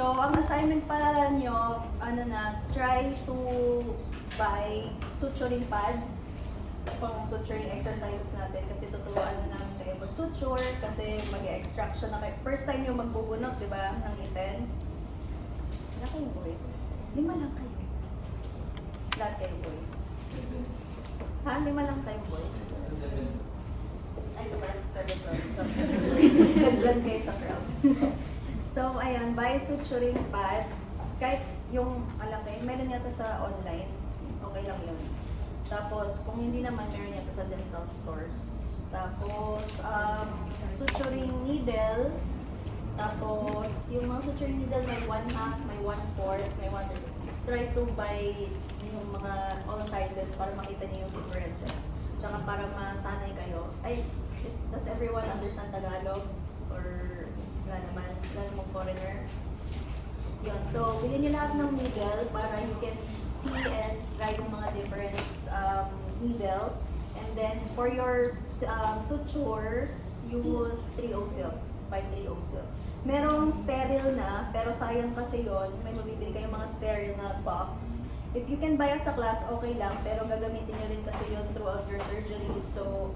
So, ang assignment pala nyo, try to buy suturing pad pang suturing exercises natin kasi tuturuan na namin kayo mag-suture kasi mag-extraction na kayo. First time yung magbubunot, di ba, ng ngipin. Wala kayong boys. 5 lang kayo. Lahat kayo boys. Ha? 5 lang kayo boys. Ay, diba? Sorry. Nag-run kayo sa crowd. So, ayun, buy suturing pad. Kahit yung malaki, meron yata sa online. Okay lang yun. Tapos, kung hindi naman, meron yata sa dental stores. Tapos, suturing needle. Tapos, yung mga suturing needle may 1/2, may 1/4, may 1/3. Try to buy yung mga all sizes para makita niyo yung differences. Tsaka para masanay kayo. Ay, does everyone understand Tagalog? Or wala naman? Wala namang foreigner? Yun. So, bilhin niyo lahat ng needle para you can see and try yung mga different needles. And then, for your sutures, use 3O silk. By 3O silk. Merong sterile na, pero sayang kasi yon. May mabibili kayong mga sterile na box. If you can buy as a class, okay lang. Pero gagamitin nyo rin kasi yon throughout your surgery. So,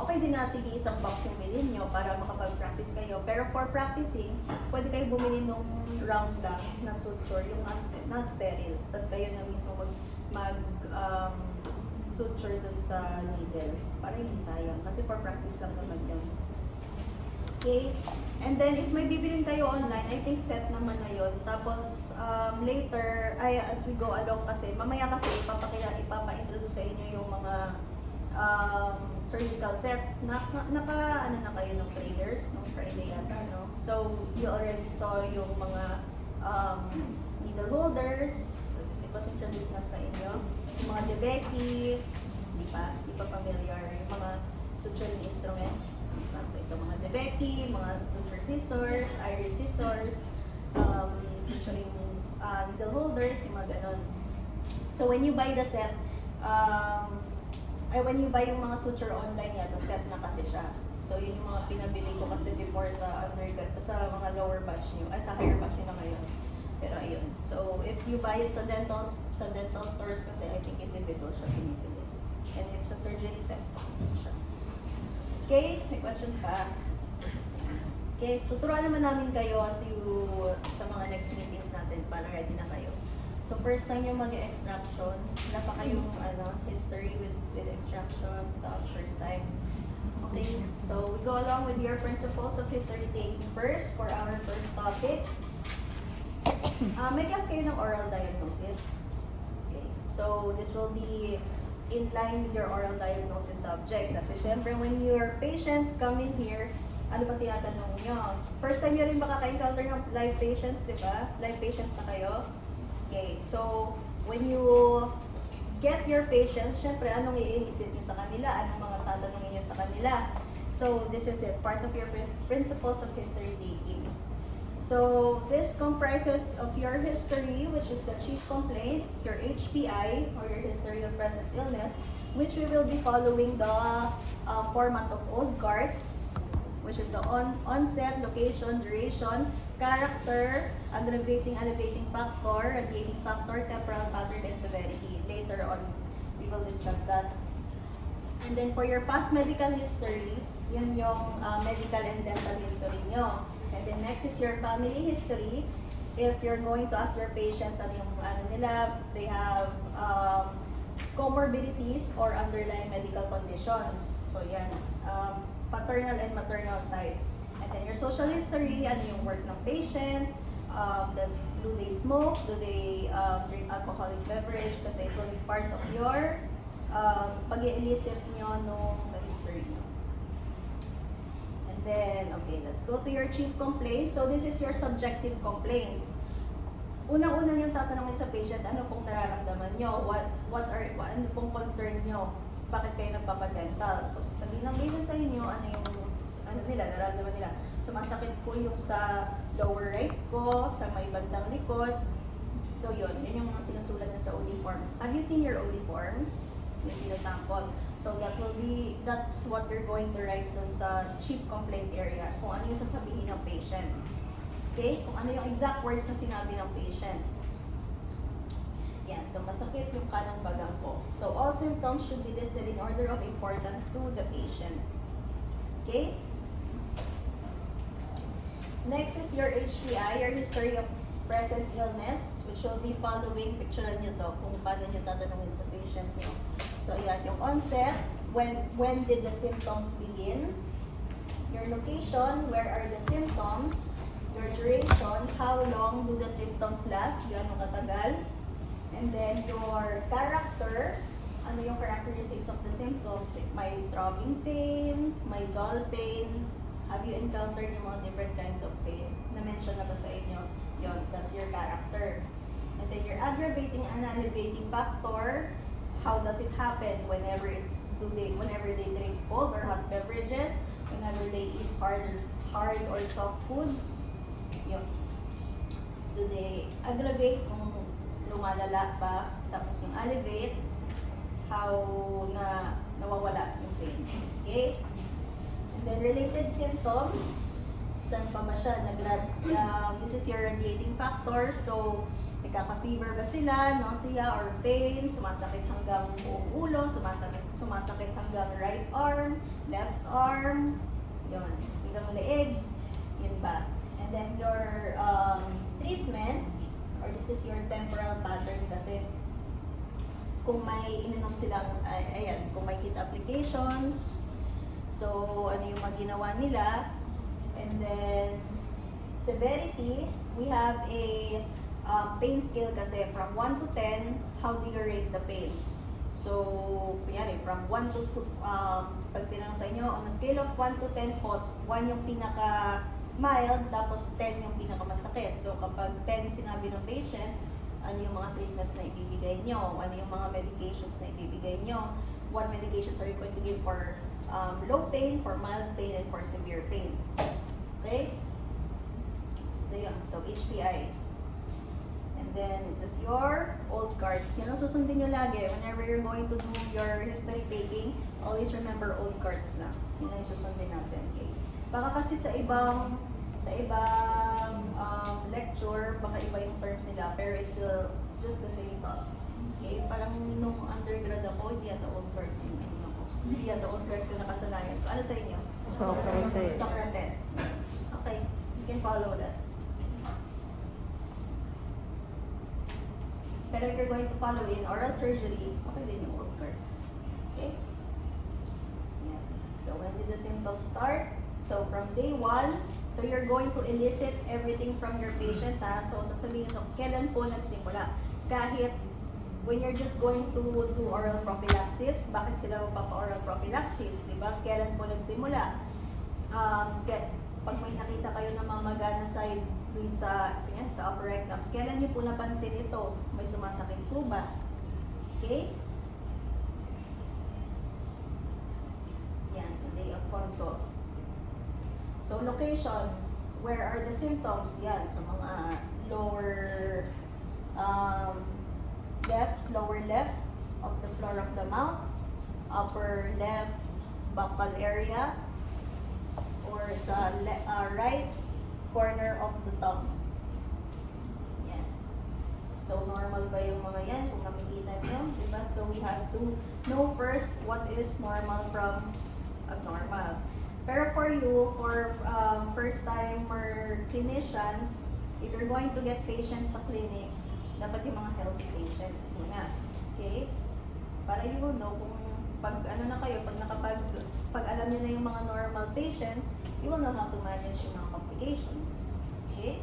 okay din na isang box yung bilhin nyo para makapag-practice kayo. Pero for practicing, pwede kayo bumili nung round lang na suture, yung not sterile. Tapos kayo na mismo suture dun sa needle. Para hindi sayang. Kasi for practice lang naman yun. Okay? And then, if may bibilin kayo online, I think set naman na yun. Tapos, later, as we go along kasi, mamaya kasi ipapa-introduce sa inyo yung mga surgical set. Ano na kayo ng traders, nung Friday yata, no? So, you already saw yung mga needle holders. It was introduced na sa inyo. Yung mga debeki, di pa familiar. Yung mga suturing instruments. Okay, so mga debeki, mga suture scissors, iris scissors, suturing needle holders, yung mga ganon. So when you buy the set, when you buy yung mga suture online yan, set na kasi siya. So yun yung mga pinabili ko kasi before sa undergrad, sa mga lower batch nyo, sa higher batch nyo na ngayon. Pero ayun. So if you buy it sa dental stores kasi I think individual siya pinipili. And if sa surgery set, kasi set siya. Okay, may questions pa? Okay, so tuturuan naman namin kayo sa mga next meetings natin para ready na kayo. So first time yung mag-extraction, wala pa kayong history with extraction stuff, first time. Okay, so we go along with your principles of history taking first for our first topic. May class kayo ng oral diagnosis. Okay, so this will be in line with your oral diagnosis subject. Kasi syempre, when your patients come in here, ano ba tinatanong nyo? First time nyo rin makaka-encounter ng live patients, di ba? Live patients na kayo. Okay, so when you get your patients, syempre, anong iisip nyo sa kanila? Anong mga tatanungin nyo sa kanila? So, this is it. Part of your principles of history taking. So, this comprises of your history, which is the chief complaint, your HPI, or your history of present illness, which we will be following the format of old cards, which is the onset, location, duration, character, aggravating factor, radiating factor, temporal pattern, and severity. Later on, we will discuss that. And then for your past medical history, yun yung medical and dental history nyo. And then next is your family history. If you're going to ask your patients ano nila, they have comorbidities or underlying medical conditions. So yan, paternal and maternal side. And then your social history, ano yung work ng patient, do they smoke, do they drink alcoholic beverage, kasi it will be part of your pag-i-elicit nyo nung sa history nyo. Then, okay, let's go to your chief complaints. So, this is your subjective complaints. Unang-una yung tatanungin sa patient, ano pong nararamdaman nyo? Ano pong concern nyo? Bakit kayo nagpapadental? So, sasabihin ng patient sa inyo, nararamdaman nila. Sumasakit po yung sa lower right ko, sa may bandang likod. So, yun yung mga sinusulat nyo sa OD form. Have you seen your OD forms? You see the sample. So that's what you're going to write dun sa chief complaint area, kung ano yung sasabihin ng patient. Okay? Kung ano yung exact words na sinabi ng patient. Yan. So, masakit yung kanang bagang ko. So, all symptoms should be listed in order of importance to the patient. Okay? Next is your HPI, your history of present illness, which will be following. Picturean nyo to kung paano nyo tatanungin sa patient nyo. So, ayan. Yung onset, when did the symptoms begin? Your location, where are the symptoms? Your duration, how long do the symptoms last? Gaano katagal? And then your character, ano yung characteristics of the symptoms? May throbbing pain, may dull pain. Have you encountered yung mga different kinds of pain? Na-mention na ba sa inyo? Yun, that's your character. And then your aggravating and alleviating factor, how does it happen whenever they drink cold or hot beverages, whenever they eat hard or soft foods? Yun. Do they aggravate kung lumalala pa? Tapos yung alleviate, how na nawawala yung pain. Okay? And then related symptoms, saan pa ba siya? This is your radiating factor. So, nagkaka-fever ba sila, nausea or pain, sumasakit hanggang buong ulo, sumasakit hanggang right arm, left arm, yun, hanggang leeg, yun ba? And then your treatment, or this is your temporal pattern kasi kung may ininom silang, ayan, kung may heat applications, so ano yung mga ginawa nila, and then severity, we have a pain scale kasi from 1 to 10, how do you rate the pain? So, kunyari, from 1 to 2, pag tinanong sa inyo, on a scale of 1 to 10 po, 1 yung pinaka-mild, tapos 10 yung pinaka-masakit. So, kapag 10 sinabi ng patient, ano yung mga treatments na ibibigay nyo? Ano yung mga medications na ibibigay nyo? What medications are you going to give for low pain, for mild pain, and for severe pain? Okay? Ito yun. So, HPI. And then, this is your old cards. Yan ang susundin nyo lagi. Whenever you're going to do your history taking, always remember old cards na. Yun ang susundin natin. Okay? Baka kasi sa ibang lecture, baka iba yung terms nila, pero it's just the same thought. Okay? Parang nung undergrad ako, hindi yata old cards yung ano ko. Hindi yata old cards yung nakasanayan ko. Ano sa inyo? Socrates. Socrates. Okay. You can follow that. Pero if you're going to follow in oral surgery, okay din yung old cards. Okay? Yeah. So, when did the symptoms start? So, from day 1, so you're going to elicit everything from your patient, ha? So, sasabihin nyo, kailan po nagsimula? Kahit when you're just going to do oral prophylaxis, bakit sila magpapa-oral prophylaxis? Diba? Kailan po nagsimula? Pag may nakita kayo na mamaga na side dun sa upper rectums, kailan nyo po napansin ito? May sumasakit po ba? Okay? Yan, sa day of consult. So, location, where are the symptoms? Yan, sa mga lower left of the floor of the mouth, upper left buccal area, or sa right corner of the tongue. Yan. So, normal ba yung mga yan? Kung nakikita nyo, diba? So, we have to know first what is normal from abnormal. Pero for you, for first-timer clinicians, if you're going to get patients sa clinic, dapat yung mga healthy patients muna. Okay? Para you will know kung pag alam niyo na yung mga normal patients, you will know how to manage yung mga complications. Okay?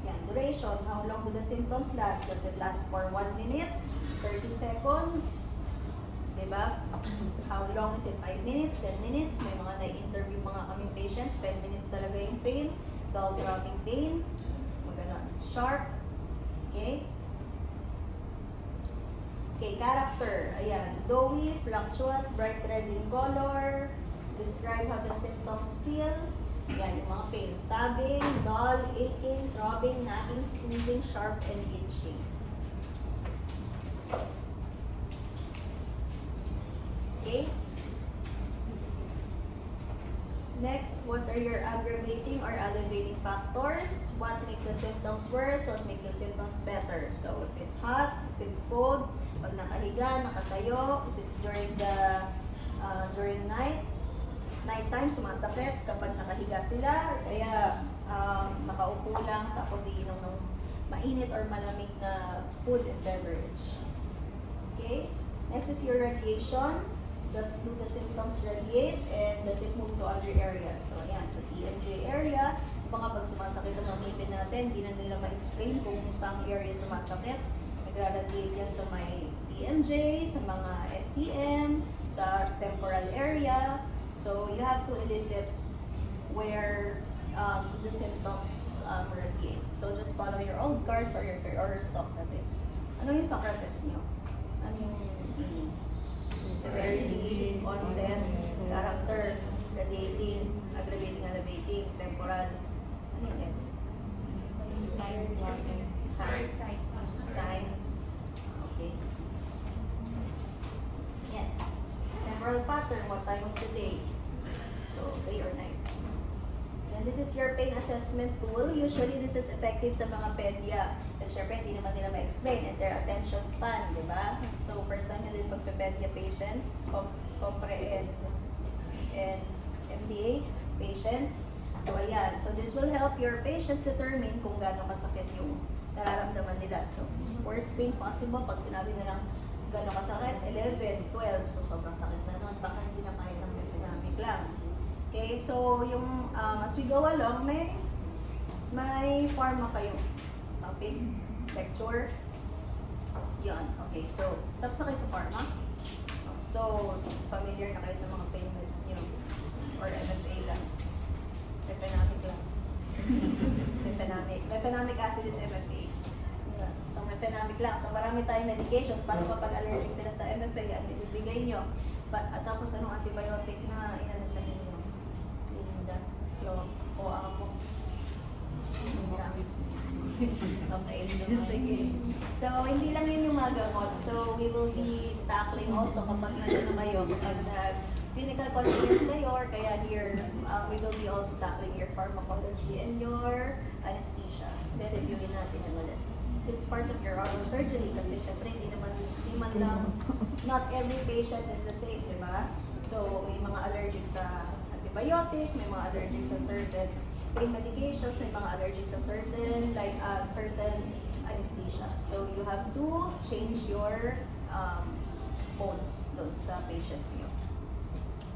Yan, duration. How long do the symptoms last? Does it last for 1 minute? 30 seconds? Diba? How long is it? 5 minutes? 10 minutes? May mga na-interview mga kaming patients, 10 minutes talaga yung pain, dull throbbing pain, maganon. Sharp. Okay? Okay, character. Ayan. Doughy, fluctuant, bright red in color. Describe how the symptoms feel. Ayan, yung mga pain. Stabbing, dull, aching, throbbing, nagging, sneezing, sharp, and itching. Okay? Next, what are your aggravating or alleviating factors? factors. What makes the symptoms worse? What makes the symptoms better? So if it's hot, if it's cold, pag nakahiga, nakatayo, is it during nighttime sumasakit kapag nakahiga sila, or kaya nakaupo lang tapos iinom ng mainit or malamig na food and beverage. Okay? Next is your radiation. Do the symptoms radiate and does it move to other areas? So ayan, sa TMJ area, baka pag sumasakit ang mga ngipin natin, hindi na nila ma-explain kung saan area sumasakit. Nagra-radiate yan sa may TMJ, sa mga SCM, sa temporal area. So you have to elicit where the symptoms radiate. So just follow your old cards or Socrates. Ano yung Socrates nyo? Ano yung meaning? Severity, onset, character, radiating, aggravating, elevating, temporal. Ano yung S? Signs. Okay. Yan. Temporal pattern, what time of the day? So, day or night. And this is your pain assessment tool. Usually, this is effective sa mga pedya. Kasi syempre, hindi naman nila ma-explain and their attention span, di ba? So, first time nila magpe-pedya patients, compre and MDA patients. So, ayan. So, this will help your patients determine kung gaano kasakit yung nararamdaman nila. So, worst pain possible, pag sinabi na lang gaano kasakit, 11, 12. So, sobrang sakit na nun. Baka hindi na kaya ng mefenamic lang. Okay, so yung as we go along, may pharma kayo. Topic, lecture. Yan, okay. So, tapos na kayo sa pharma. So, familiar na kayo sa mga pain meds nyo. Or MFA lang. Mefenamic lang. Mefenamic acid is MFA. Yeah. So, mefenamic lang. So, marami tayong medications. Para kapag allergic sila sa MFA, yan, ibibigay nyo. At tapos, anong antibiotic na inano sa inyo? O ako. Okay, sige. So, hindi lang yun yung mga gamot. So, we will be tackling also kapag kayo, kapag nag-clinical conference kayo, or kaya here, we will be also tackling your pharmacology and your anesthesia. Then, reviewin natin yung ulit. So, it's part of your oral surgery kasi syempre, hindi man lang, not every patient is the same, di ba? So, may mga allergic sa antibiotic, may mga allergic sa certain pain medications, may mga allergic sa certain anesthesia. So you have to change your codes doon sa patients niyo.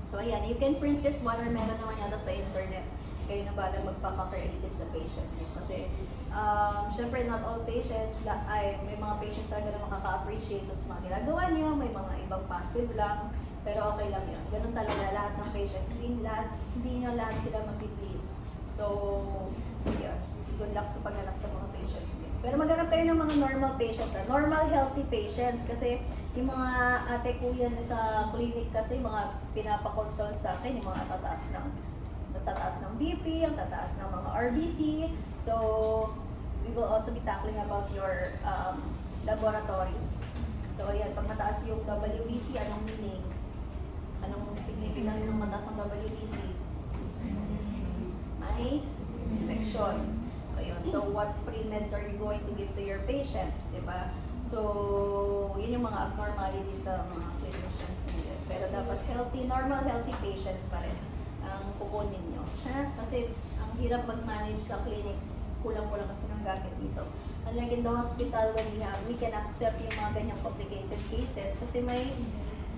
So ayan, you can print this one or meron naman yata sa internet. Kayo na ba na magpaka-creative sa patient niyo? Kasi syempre not all patients, may mga patients talaga na makaka-appreciate sa mga ginagawa niyo, may mga ibang passive lang. Pero okay lang yun. Ganun talaga lahat ng patients. Hindi nyo lahat sila mag-please. So, yeah. Good luck sa paghanap sa mga patients din. Pero maghanap kayo ng mga normal patients. Normal, healthy patients. Kasi yung mga ate kuya na sa clinic kasi, mga pinapakonsult sa akin, yung mga tataas ng BP, ang tataas ng mga RBC. So, we will also be tackling about your laboratories. So, ayan, pag mataas yung WBC, anong meaning? Anong significance ng mataas ang WBC? May infection. Ayun. So, what pre-meds are you going to give to your patient? Diba? So, yun yung mga abnormalities sa mga clinicians nila. Pero dapat normal, healthy patients pa rin ang kukunin nyo. Kasi, ang hirap mag-manage sa clinic. Kulang-kulang kasi ng gamit dito. Unlike in the hospital, when we can accept yung mga ganyang complicated cases kasi may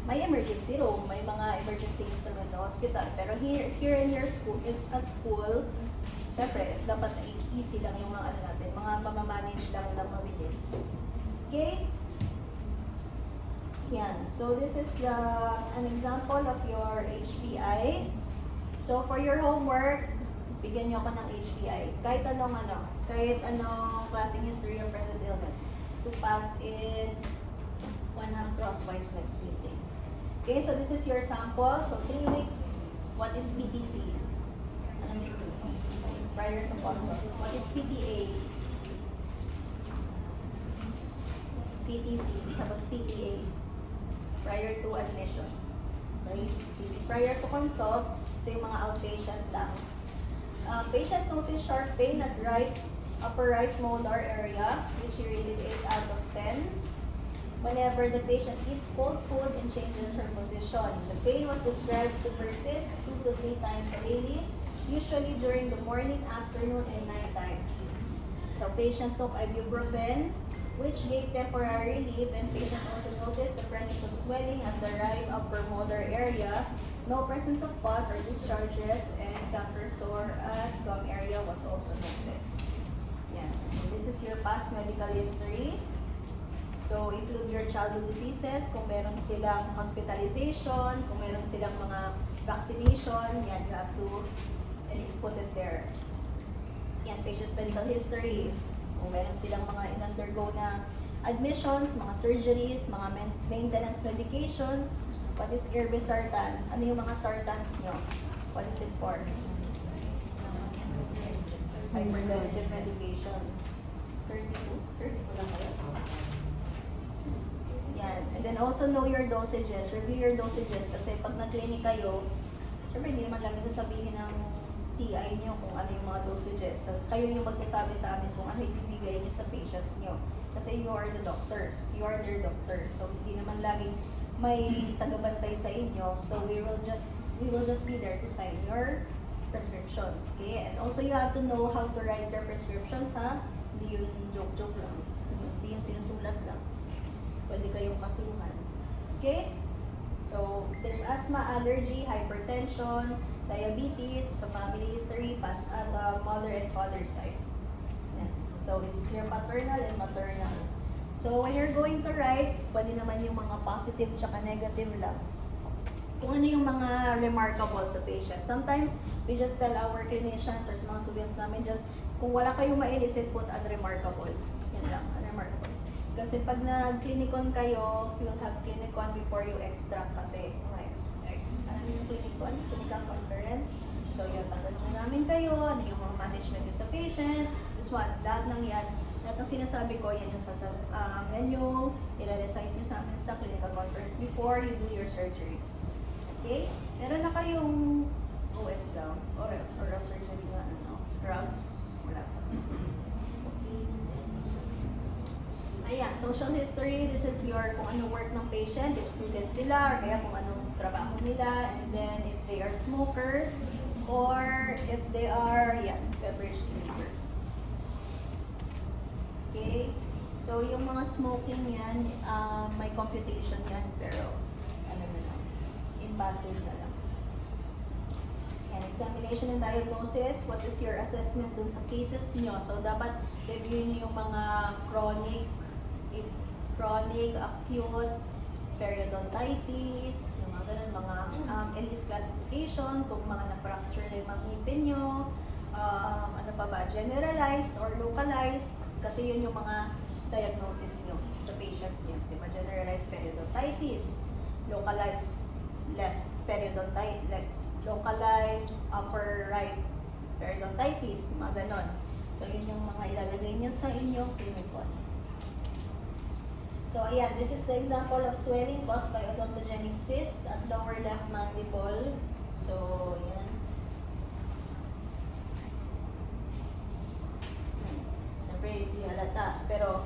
emergency room, may mga emergency instruments sa hospital. Pero here in your school, at school, syempre, dapat easy lang yung mga natin, mga mamamanage lang ng mabilis. Okay? Yan. So, this is an example of your HPI. So, for your homework, bigyan nyo ako ng HPI. Kahit anong klaseng history of present illness to pass in 1/2 crosswise next meeting. Okay, so this is your sample. So 3 weeks, what is PTC? Prior to consult. What is PTA? PTC, tapos PTA. Prior to admission. Okay? Prior to consult, ito yung mga outpatient lang. Patient noticed sharp pain at upper right molar area, which he rated 8 out of 10. Whenever the patient eats cold food and changes her position, the pain was described to persist 2 to 3 times daily, usually during the morning, afternoon, and nighttime. So patient took ibuprofen, which gave temporary relief, and patient also noticed the presence of swelling at the right upper molar area, no presence of pus or discharges, and canker sore at gum area was also noted. Yeah. And this is your past medical history. So, include your childhood diseases, kung meron silang hospitalization, kung meron silang mga vaccination, yan, you have to put it there. Yan, patient's medical history. Kung meron silang mga in-undergo na admissions, mga surgeries, mga maintenance medications. What is irbesartan? Ano yung mga sartans nyo? What is it for? Hypertensive medications. 32 lang kayo. Yan. And then also know your dosages. Review your dosages kasi pag nag-clinic kayo, syempre hindi naman lagi sasabihin ng CI nyo kung ano yung mga dosages. Kayo yung magsasabi sa amin kung ano ibibigay nyo sa patients nyo. Kasi you are the doctors. You are their doctors. So hindi naman laging may tagabantay sa inyo. So we will just be there to sign your prescriptions. Okay? And also you have to know how to write your prescriptions, ha? Hindi yun joke-joke lang. Hindi yun sinusulat lang. Pwede kayong kasuhan. Okay? So, there's asthma, allergy, hypertension, diabetes, sa family history, as a mother and father side. Yan. So, this is your paternal and maternal. So, when you're going to write, pwede naman yung mga positive tsaka negative lang. Kung ano yung mga remarkable sa patient. Sometimes, we just tell our clinicians or sa mga students namin, just, kung wala kayong ma-elicit, put unremarkable. Yan lang, unremarkable. Kasi pag nag-clinicon kayo, you'll have clinicon before you extract kasi ano yung clinicon? Clinical conference. So yun, tatanungin namin kayo, ano yung mga management nyo sa patient. This one, lahat ng yan, lahat ng sinasabi ko, yan yung i-recite nyo sa amin sa clinical conference before you do your surgeries. Okay? Meron na kayong OS gown, oral surgery na scrubs, wala pa. Ayan, social history, this is your kung anong work ng patient, if student sila, or kaya kung anong trabaho nila, and then if they are smokers, or if they are, beverage drinkers. Okay? So, yung mga smoking yan, may computation yan, pero, ano na lang, invasive na lang. And examination and diagnosis, what is your assessment dun sa cases nyo? So, dapat review nyo yung mga chronic, acute, periodontitis, yung mga ganun, mga Ellis classification, kung mga na-fracture na yung mga ngipin nyo, ano pa ba, generalized or localized, kasi yun yung mga diagnosis nyo sa patients nyo. Diba? Generalized periodontitis, localized left periodontitis, localized upper right periodontitis, mga ganon. So, yun yung mga ilalagay nyo sa inyong clinicon. So, ayan, this is the example of swelling caused by odontogenic cyst at lower left mandible. So, ayan. Siyempre, hindi halata. Pero,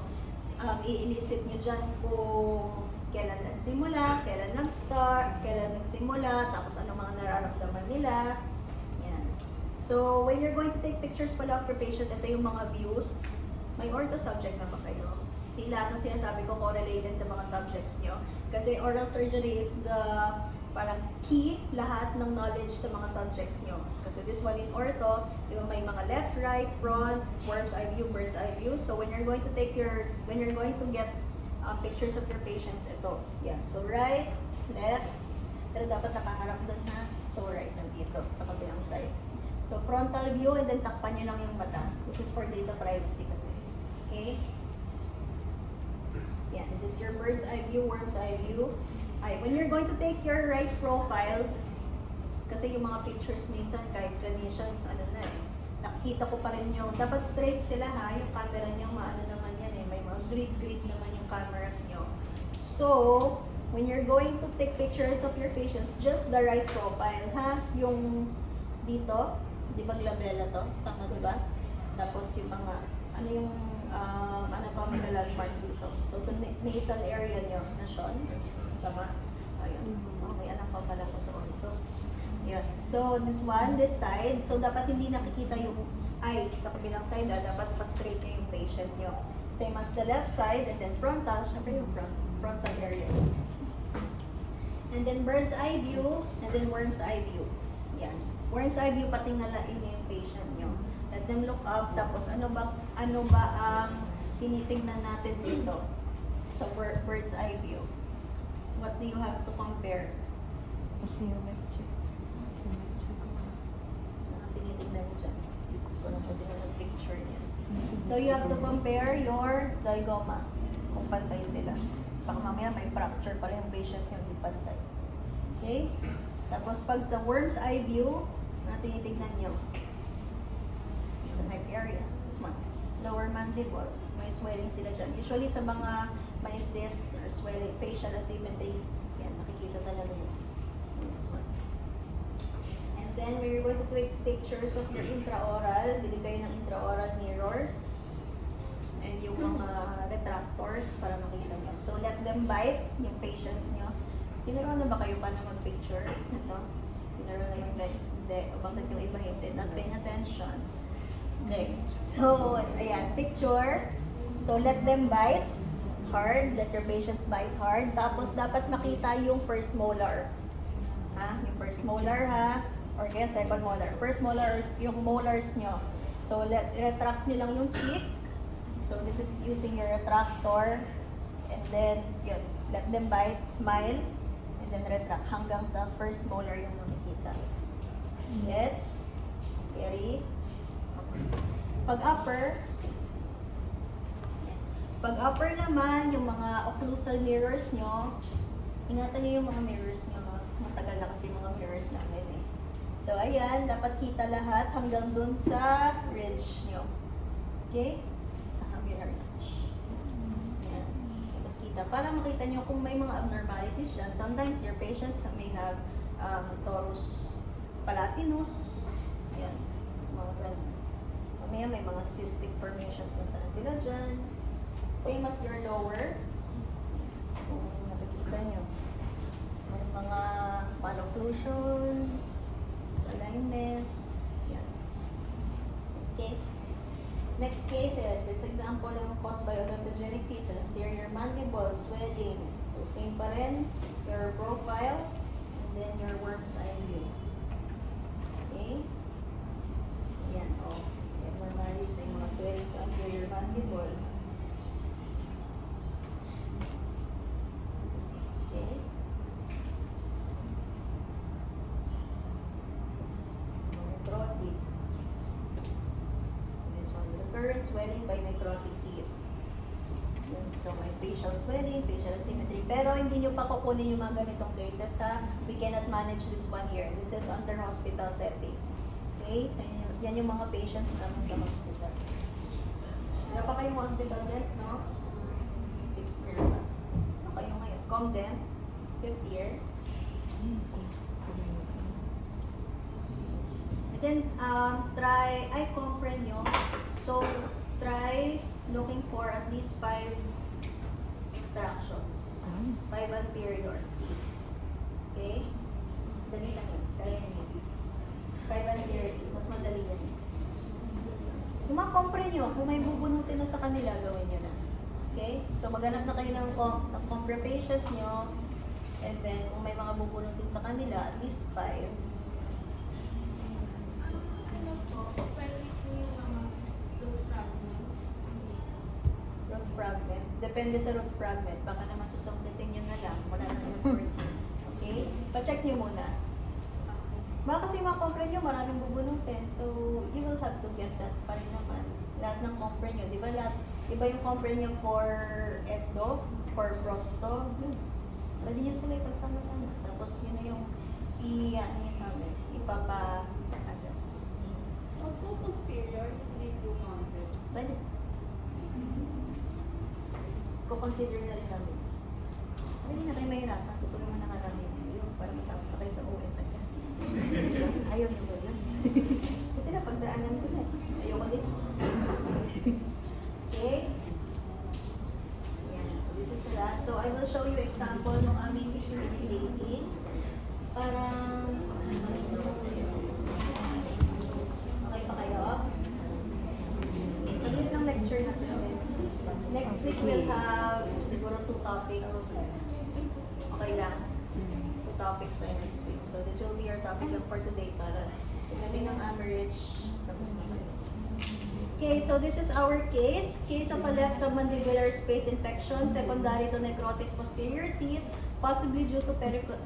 i-elicit nyo dyan kung kailan nagsimula, kailan nag-start, kailan nagsimula, tapos anong mga nararamdaman nila. Yan. So, when you're going to take pictures pala of your patient, ito yung mga views. May ortho subject na ba kayo? Lahat ng sinasabi ko correlated sa mga subjects nyo. Kasi oral surgery is the parang key lahat ng knowledge sa mga subjects nyo. Kasi this one in ortho, di ba may mga left, right, front, worm's eye view, bird's eye view. So when you're going to get pictures of your patients, ito. Yan. So right, left, pero dapat nakaharap doon ha. So right, nandito, sa kabilang side. So frontal view, and then takpan nyo lang yung mata. This is for data privacy kasi. Okay? Yeah, this is your bird's eye view, worm's eye view. When you're going to take your right profile, kasi yung mga pictures minsan kahit clinicians, nakikita ko pa rin yung, dapat straight sila ha, yung camera nyo, maano naman yan may mga grid naman yung cameras nyo. So, when you're going to take pictures of your patients, just the right profile ha, yung dito, di ba glabella to? Tama diba? Tapos yung mga, ano yung anatomical landmark dito. So sa nasal area nyo, nasyon? Tama? Ayun. Oh, may anak pa pala ko sa orto. Yun. So this one, this side, so dapat hindi nakikita yung eye sa kabilang side, dapat pa-straight nyo yung patient nyo. Same as the left side, and then frontal, syempre yung frontal area. And then bird's eye view, and then worm's eye view. Yan. Worm's eye view, patingalain nyo yung patient nyo. Let them look up, tapos ano ba ang tinitingnan natin dito sa bird's eye view? What do you have to compare? Symmetric. Ano tinitingnan nyo dyan? Kung po sila ng picture niya. So you have to compare your zygoma, kung pantay sila. Baka mamaya may fracture pa rin yung patient nyo, hindi pantay. Okay? Tapos pag sa worm's eye view, ano tinitignan nyo? Sa neck area, this one. Lower mandible, may swelling sila dyan. Usually sa mga may cyst or swelling, facial asymmetry, yan, nakikita talaga yun. This one. And then we're going to take pictures of your intraoral. Bili kayo ng intraoral mirrors and yung mga retractors para makita nyo. So let them bite yung patients nyo. Tinuro na ba kayo paano mag-picture? Ito. Tinuro naman kayo. Hindi. O bakit yung iba hindi? Not paying attention. Okay. So, ayan. Picture. So let them bite hard. Let your patients bite hard. Tapos dapat makita yung first molar. Ha? Yung first molar ha? Or kaya second molar. First molar is yung molars nyo. So retract nyo lang yung cheek. So this is using your retractor. And then, yun. Let them bite, smile, and then retract hanggang sa first molar yung makikita. Gets? Very? Okay. Pag upper naman, yung mga occlusal mirrors nyo, ingatan nyo yung mga mirrors nyo. Matagal na kasi mga mirrors namin eh. So, ayan, dapat kita lahat hanggang dun sa ridge nyo. Okay? Sa habular ridge. Ayan. Dapat kita. Para makita nyo kung may mga abnormalities dyan. Sometimes your patients may have torus palatinus. Ayan. Mga ganun. Mamaya may mga cystic formations na pala sila dyan. Same as your lower. Kung nakikita nyo. May mga malocclusion, alignments. Yan. Okay. Next case is this example ng caused by odontogenesis, anterior mandible, swelling. So same pa rin, your profiles, and then your worm's eye view. Okay. Yan, oh. Yan, normally, so yung mga swelling sa anterior mandible. Okay. Necrotic. This one, recurrent swelling by necrotic teeth. So may facial swelling, facial asymmetry. Pero hindi nyo pa kukunin yung mga ganitong cases ha. We cannot manage this one here. This is under hospital setting. Okay? So yan yung mga patients namin sa hospital. Wala pa kayong hospital dent, no? 6th year pa. Ano kayo ngayon? Comdent, 5th year. And then, try, I comprehend nyo. So, try looking for at least 5 extractions. 5 anterior teeth. Okay? Dali lang yun. Kaya yun. 5 anterior teeth. Mas madali yan. Yung mga compre nyo, kung may bubunutin na sa kanila, gawin nyo na. Okay? So, maghanap na kayo ng compre patients nyo. And then, kung may mga bubunutin sa kanila, at least 5. Root fragments. Depende sa root fragment. Baka naman susungkitin nyo na lang. Wala nang effort. Okay? Pa-check nyo muna. Baka kasi mga compre nyo, maraming bubunutin. So, you will have to get that pa rin naman. Lahat ng compre nyo. Di ba lahat? Iba yung compre nyo for endo, for prosto. Pwede nyo sila ipagsama-sama. Tapos, yun na yung i-ano nyo sa amin. Ipapa-assess. Pagko posterior, hindi po counted. Pwede. Consider na rin namin. Pwede na kayo mahirapan. Tutulungan na nga namin. Yun, para matapos na kayo sa OS agad. Ayaw nyo ba yun? Kasi sila pagdaanan ko na. Ayoko din. Okay? Yan. So this is the last. So I will show you example ng aming history taking. Parang, okay pa kayo? Okay, so yun lang lecture natin. Next week we'll have siguro 2 topics. Okay lang. 2 topics tayo next week. So this will be our topic lang for today para pagdating ng average, tapos na kayo. Okay, so this is our case. Case of a left submandibular space infection secondary to necrotic posterior teeth, possibly due to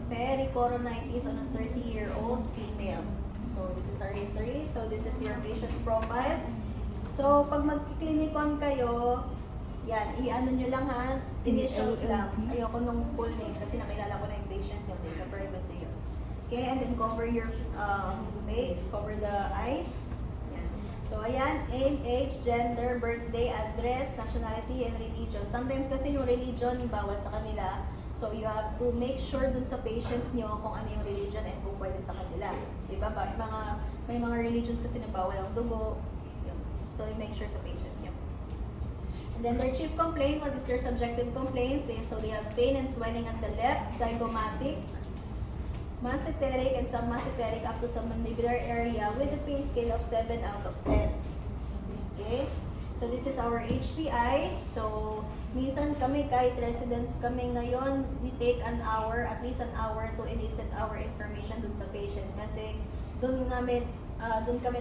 pericoronitis on a 30-year-old female. So this is our history. So this is your patient's profile. So pag magkiklinikon kayo, yan, i-ano nyo lang ha, initials lang. Ayoko nung full name kasi nakilala ko na yung patient yung data privacy yun. Okay, and then cover your cover the eyes. Yan. So ayan, name, age, gender, birthday, address, nationality, and religion. Sometimes kasi yung religion bawal sa kanila. So you have to make sure dun sa patient nyo kung ano yung religion and kung pwede sa kanila. Diba ba? May mga religions kasi na bawal ang dugo. Yun. So you make sure sa patient nyo. And then their chief complaint, what is their subjective complaints? So they have pain and swelling at the left, zygomatic, masseteric and submasseteric up to submandibular area with a pain scale of 7 out of 10. Okay? So this is our HPI. So minsan kami, kahit residents kami ngayon, we take an hour, at least an hour to elicit our information dun sa patient. Kasi dun kami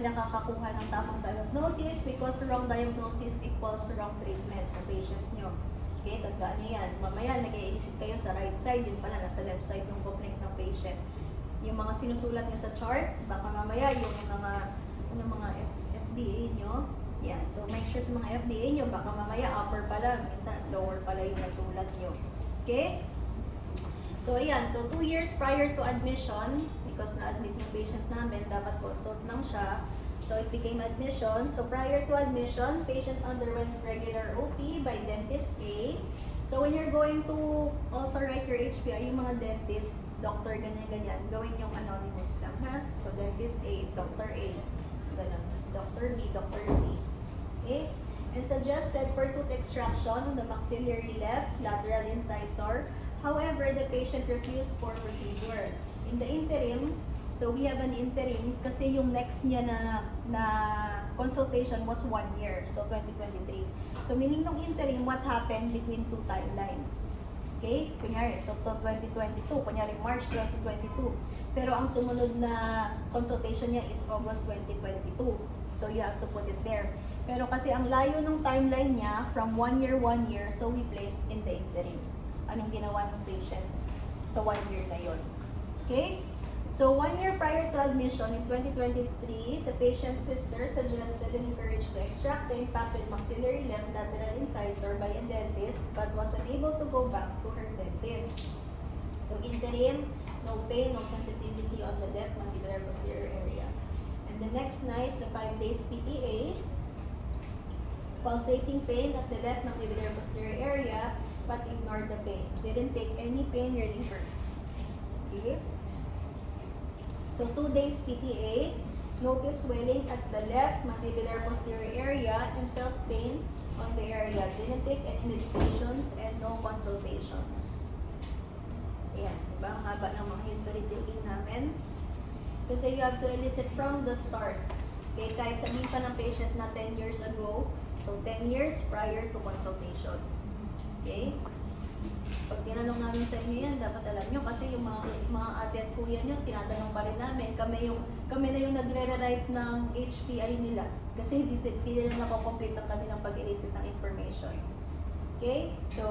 nakakakuha ng tamang diagnosis because wrong diagnosis equals wrong treatment sa patient nyo. Okay, tandaan nyo yan. Mamaya nag-i-elicit kayo sa right side, yun pala nasa left side yung complaint ng patient. Yung mga sinusulat nyo sa chart, baka mamaya yung mga FDA nyo, yan. So make sure sa mga FDA nyo, baka mamaya upper pala, minsan lower pala yung nasulat nyo. Okay? So ayan, so 2 years prior to admission, because na-admit yung patient namin, dapat consult lang siya. So it became admission. So prior to admission, patient underwent regular OP by dentist A. So when you're going to also write your HPI, yung mga dentist, doctor, ganyan-ganyan, gawin yung anonymous lang, ha? So dentist A, Dr. A, ganun. Dr. B, Dr. C. Okay? And suggested for tooth extraction on the maxillary left lateral incisor. However, the patient refused for procedure. In the interim, so we have an interim kasi yung next niya na consultation was 1 year, so 2023. So meaning nung interim, what happened between 2 timelines? Okay? Kunyari, so to 2022, kunyari March 2022. Pero ang sumunod na consultation niya is August 2022. So you have to put it there. Pero kasi ang layo ng timeline niya from 1 year, so we placed in the interim. Anong ginawa ng patient sa 1 year na yon? Okay? So 1 year prior to admission in 2023, the patient's sister suggested and encouraged to extract the impacted maxillary left lateral incisor by a dentist but was unable to go back to her dentist. So interim, no pain, no sensitivity on the left mandibular posterior area. And the next night, the 5 days PTA, pulsating pain at the left mandibular posterior area but ignored the pain. Didn't take any pain reliever. Okay? So 2 days PTA, noticed swelling at the left mandibular posterior area and felt pain on the area. Didn't take any medications and no consultations. Ayan, diba? Ang haba ng mga history taking namin. Kasi you have to elicit from the start. Okay, kahit sabihin pa ng patient na 10 years ago, so 10 years prior to consultation. Okay? Pag tinanong namin sa inyo yan, dapat alam nyo kasi yung mga ate at kuya nyo, tinatanong pa rin namin. Kami na yung nagre-write ng HPI nila kasi hindi nila nakokomplete ang kanilang pag-elicit ng information. Okay? So,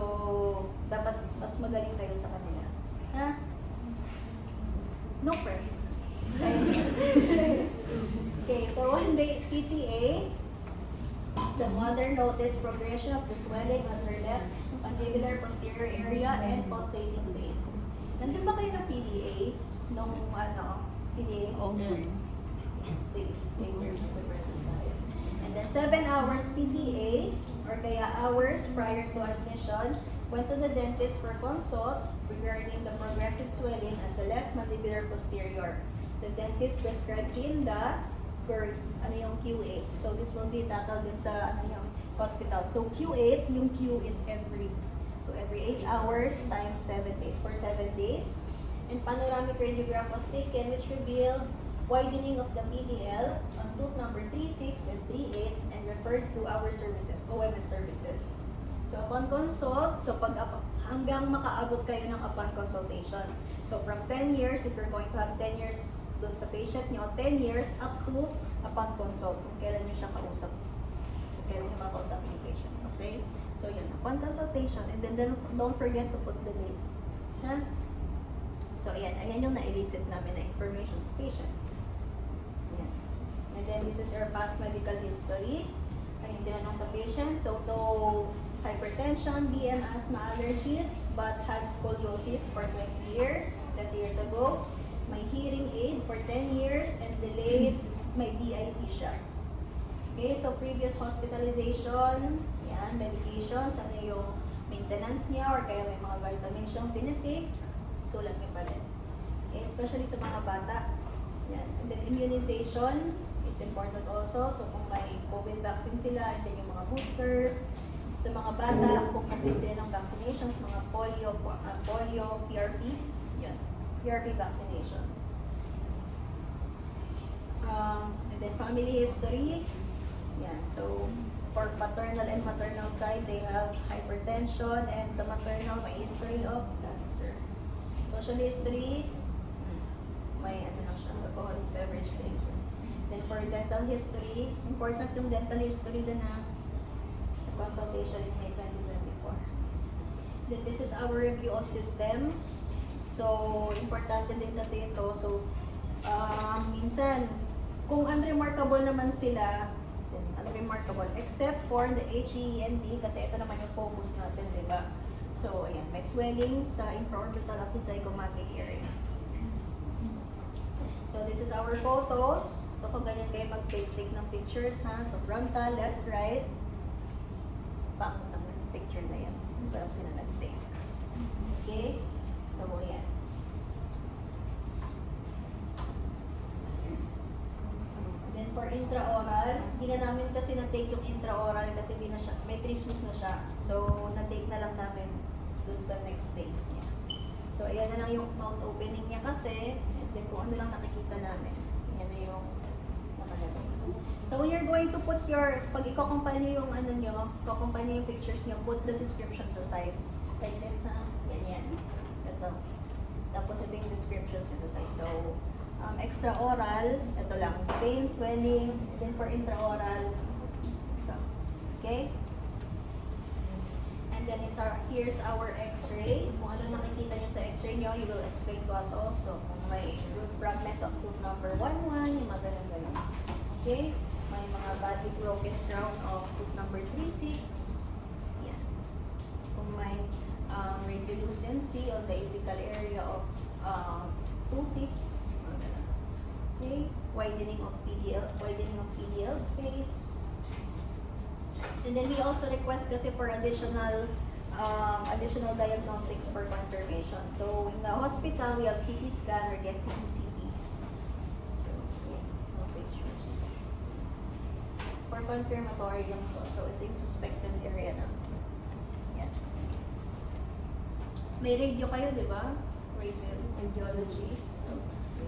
dapat mas magaling kayo sa kanila. Ha? No pressure. Okay, so 1 day PTA, the mother noticed progression of the swelling on her left mandibular posterior area and pulsating pain. Nandun ba kayo ng PDA? Nung PDA? Sige, later mag-present tayo. And then 7 hours PDA, or kaya hours prior to admission, went to the dentist for consult regarding the progressive swelling at the left mandibular posterior. The dentist prescribed Trinda for ano yung Q8. So this will be tackled din sa ano yung hospital. So Q8, yung Q is every 8 hours times 7 days for 7 days. And panoramic radiograph was taken which revealed widening of the PDL on tooth number 36 and 38 and referred to our services, OMS services. So upon consult, hanggang makaabot kayo ng upon consultation. So from 10 years, if you're going to have 10 years doon sa patient nyo, 10 years up to upon consult, kung kailan nyo siya kausap. Kung kailan nyo makausap yung patient. Okay? So yun, upon consultation, and then don't forget to put the date. Ha? So ayan yung na-elicit namin na information sa patient. Ayan. And then this is our past medical history. Ayun, tinanong sa patient. So no hypertension, DM, asthma, allergies, but had scoliosis for 20 years, 20 years ago. May hearing aid for 10 years and delayed, may DIT siya. Okay, so previous hospitalization, yan, medications, ano yung maintenance niya or kaya may mga vitamins siyang tinitake, sulat niyo pa rin. Okay, especially sa mga bata. Yan. And then immunization, it's important also. So kung may COVID vaccine sila, and then yung mga boosters, sa mga bata, kung complete sila ng vaccinations, mga polio, PRP, yan, PRP vaccinations. And then family history, yan, so for paternal and maternal side, they have hypertension, and sa maternal, may history of cancer. Social history, may ano lang siya, alcohol beverage drinker. Then for dental history, important yung dental history din na consultation in May 2024. Then this is our review of systems. So, importante din kasi ito. So, minsan, kung unremarkable naman sila, unremarkable, except for the HENT, kasi ito naman yung focus natin, di ba? So, ayan, may swelling sa infraorbital up to zygomatic area. So, this is our photos. So, kung ganyan kayo mag-take ng pictures, ha? So, frontal, left, right. Bakit ang picture na yan? Parang sila nag-take. Okay? So, ayan. And then for intraoral, di na namin kasi na-take yung intraoral kasi di na siya, may trismus na siya. So, na-take na lang namin dun sa next days niya. So, ayan na lang yung mouth opening niya kasi, and then kung ano lang nakikita namin. Yan na yung nakalagay. So when you're going to put your, pag i-compile yung ano nyo, i-compile yung pictures nyo, put the descriptions aside. Like this na, yan. Ito. Tapos ito yung descriptions sa side. So, extra oral, ito lang. Pain, swelling, and then for intraoral, ito. Okay? And then here's our x-ray. Kung ano nakikita nyo sa x-ray nyo, you will explain to us also. Kung may fragment of tooth number 11, yung mga ganun-ganun. Okay? May mga body broken crown of tooth number 36. Yan. Kung may radiolucency on the apical area of 26. Okay? Widening of PDL space. And then we also request kasi for additional diagnostics for confirmation. So in the hospital, we have CT scan or guess CT. Confirmatory lang to. So, ito yung suspected area na. Yan. May radio kayo, di ba? Radiology. So,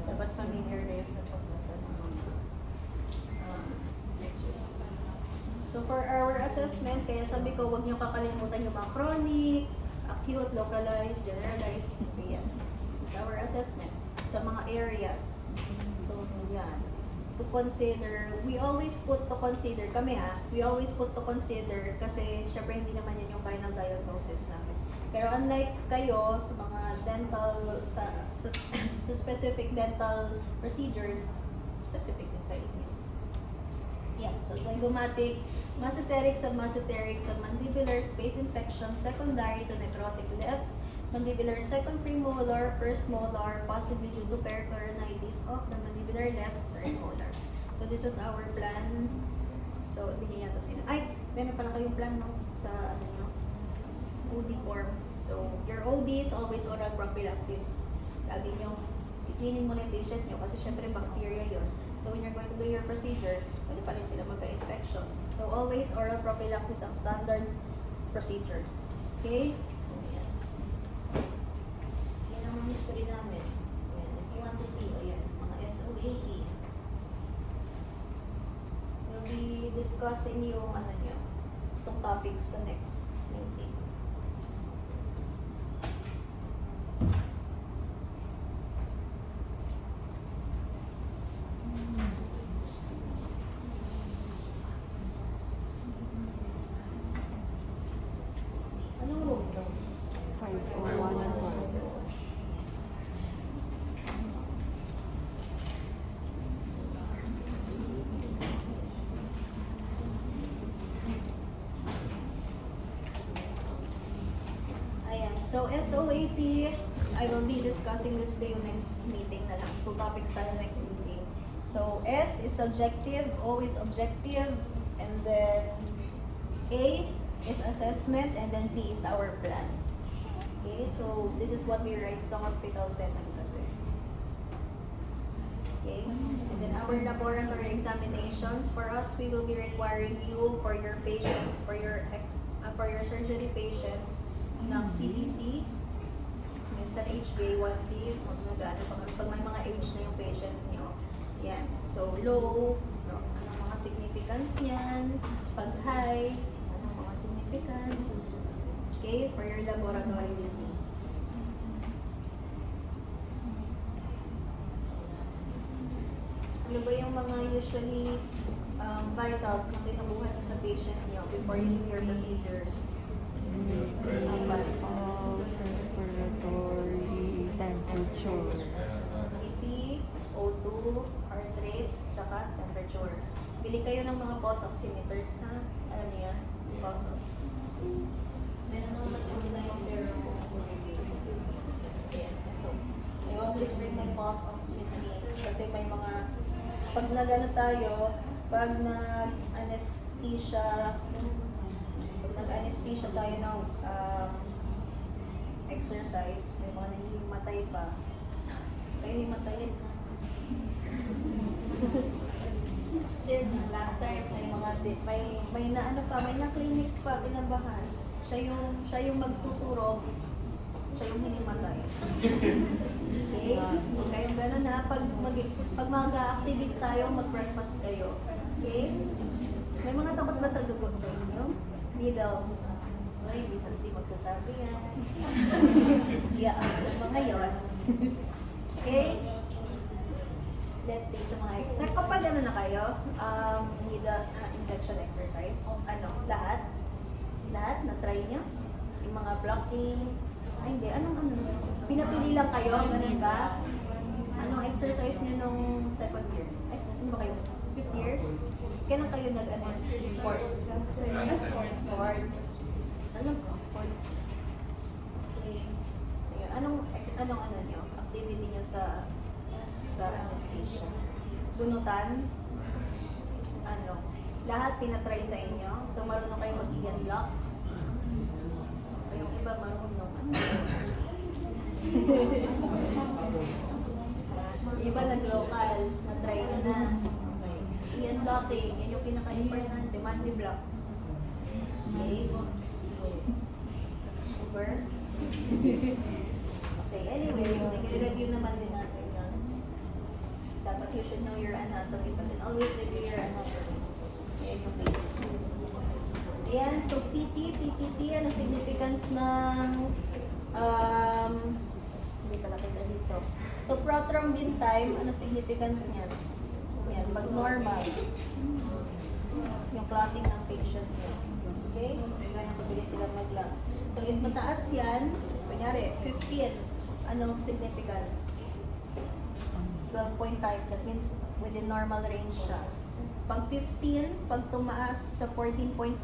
dapat familiar kayo sa pagbasa ng x-rays. So, for our assessment, kaya sabi ko, huwag niyo kakalimutan yung mga chronic, acute, localized, generalized. Kasi yan. It's our assessment sa mga areas. So, yan. To consider, we always put to consider, kami we always put to consider kasi syempre hindi naman yun yung final diagnosis namin. Pero unlike kayo sa mga dental, sa specific dental procedures, specific din sa inyo. Yeah, so zygomatic, masseteric, submandibular, space infection, secondary to necrotic left, mandibular second premolar, first molar, possibly due to pericoronitis of the mandibular left, third molar. So this was our plan. So hindi niya yata sila. Ay, meron pala kayong plan no sa ano nyo, OD form. So your OD is always oral prophylaxis. Lagi nyo i-cleaning mo na yung patient nyo kasi syempre bacteria yon. So when you're going to do your procedures, pwede pa rin sila magka-infection. So always oral prophylaxis ang standard procedures. Okay? So yan. Yan ang mga history namin. Ayan. If you want to see, ayan, mga SOAP. We'll be discussing yung ano nyo, itong topics sa next meeting. Anong room daw? 501. Ayan. So, SOAP, I will be discussing this to you next meeting na lang. Two topics tayo next meeting. So, S is subjective, O is objective, and then A is assessment, and then P is our plan. Okay, so this is what we write sa hospital setting kasi. Okay, and then our laboratory examinations, for us, we will be requiring you for your patients, for your surgery patients, ng CBC, minsan HbA1c, pag may mga age na yung patients nyo. Yan. So, low, no, anong mga significance niyan? Pag high, anong mga significance? Okay, for your laboratory routines. Ano ba yung mga usually vitals na kinukuha nyo sa patient nyo before you do your procedures? Ang Pulse, respiratory, temperature. BP, O2, heart rate, tsaka temperature. Bili kayo ng mga pulse oximeters, ha? Alam niyo yan? Pulse ox. Meron naman online pero ayan, ito. I always bring my pulse ox with me kasi may mga pag nag-ano tayo, pag nag-anesthesia tayo ng exercise, may mga nahihimatay pa. Kayo himatayin, ha? Kasi last time, may na ano pa, may na clinic pa, binabahan. Siya yung magtuturo, siya yung hinimatay. Okay? Huwag kayong gano'n, ha? Pag mag-activate tayo, mag-breakfast kayo. Okay? May mga takot ba sa dugo sa inyo? Needles. Ay, hindi magsasabi yan. Iyaan yung mga yon. Okay? Let's see sa mga... Kapag ano na kayo, needle injection exercise, ano, lahat? Lahat? Na-try niyo? Yung mga blocking? Ay, hindi. Anong nyo? Pinapili lang kayo? Ganun ba? Anong exercise niyo nung second year? Ay, ano ba kayo? Fifth year? Kailan kayo nag-anes? Fourth? Fourth. Alam ko, fourth. Okay. Ayun. Anong ano nyo? Activity nyo sa anesthesia? Bunutan? Ano? Lahat pinatry sa inyo? So, marunong kayo mag-Ian block? O yung iba marunong? Ano? Yung iba nag-local, na-try nyo na. Okay. Ian blocking, yan yung pinaka-importante. Mandy block. Okay? Super? Okay, anyway, nag-review naman din natin yun. Dapat you should know your anatomy, but then always review your anatomy. Ayan yung basis. Ayan, so PTT, ano significance ng, hindi pala kita dito. So prothrombin time, ano significance niyan? Ayan, pag normal, yung clotting ng patient niya. Okay? Kaya pabili silang mag-clot. So if mataas yan, kunyari, 15, anong significance? 12.5, that means within normal range siya. Pag 15, pag tumaas sa 14.4,